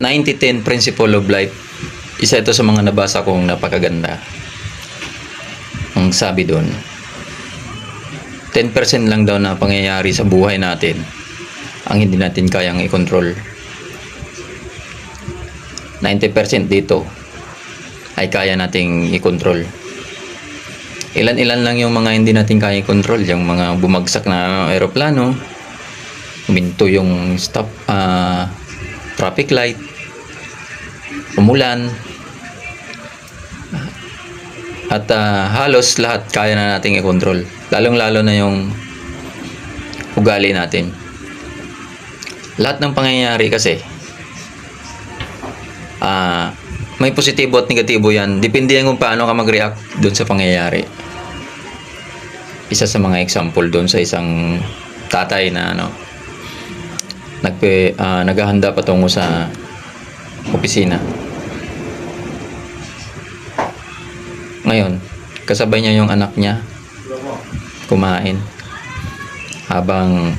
90-10 Principle of Life. Isa ito sa mga nabasa kong napakaganda. Ang sabi doon, 10% lang daw na pangyayari sa buhay natin ang hindi natin kayang i-control. 90% dito ay kaya nating i-control. Ilan-ilan lang yung mga hindi natin kaya i-control. Yung mga bumagsak na aeroplano, huminto yung traffic light, umulan, at halos lahat kaya na nating i-control. Lalong-lalo na yung ugali natin. Lahat ng pangyayari kasi may positibo at negatibo yan. Depende yan kung paano ka mag-react doon sa pangyayari. Isa sa mga example doon sa isang tatay na naghahanda patungo sa opisina. Ngayon, kasabay niya yung anak niya kumain habang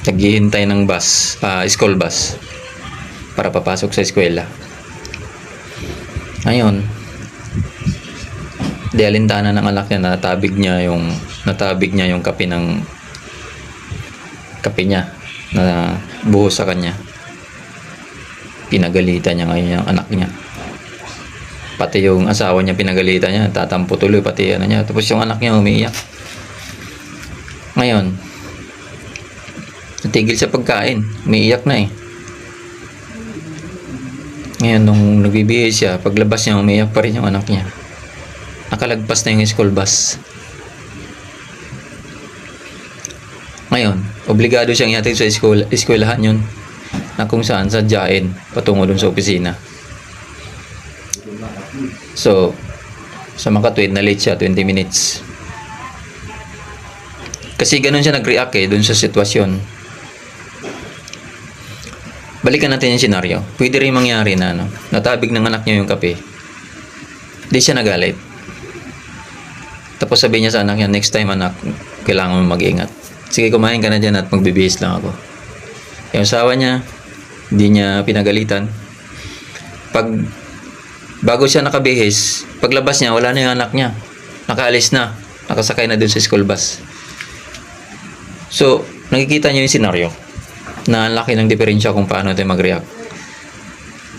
naghihintay ng bus, school bus para papasok sa eskwela. Ngayon, di alintana ng anak niya, natabig niya yung kape niya na buhos sa kanya. Pinagalitan niya ngayon yung anak niya. Pati yung asawa niya pinagalitan niya, tatampo tuloy pati niya. Tapos yung anak niya umiiyak. Ngayon, natigil sa pagkain, umiiyak na eh. Ngayon, nung nagbibihis siya, paglabas niya, umiiyak pa rin yung anak niya. Nakalagpas na yung school bus. Ngayon, obligado siyang ihatid sa eskwelahan yun, na kung saan sadyain patungo dun sa opisina. So, sa makatwid, na late siya, 20 minutes. Kasi ganun siya nag-react dun sa sitwasyon. Balikan natin yung senaryo. Pwede rin mangyari na natabig ng anak niya yung kape. Di siya nagalit. Tapos sabi niya sa anak niya, next time anak, kailangan mo mag-ingat. Sige, kumain ka na dyan at magbibihis lang ako. Yung asawa niya, hindi niya pinagalitan. Bago siya nakabihis, paglabas niya, wala na yung anak niya. Nakaalis na. Nakasakay na dun sa school bus. So, nakikita niyo yung senaryo na ang laki ng diferensya kung paano tayo mag-react.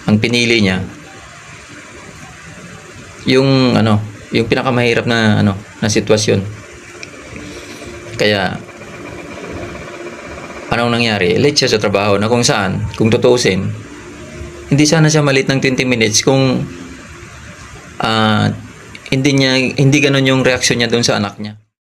Ang pinili niya, yung pinakamahirap na sitwasyon. Kaya, anong nangyari? Late siya sa trabaho na kung saan, kung tutuusin, hindi sana siya malit ng 20 minutes kung hindi ganun yung reaksyon niya dun sa anak niya.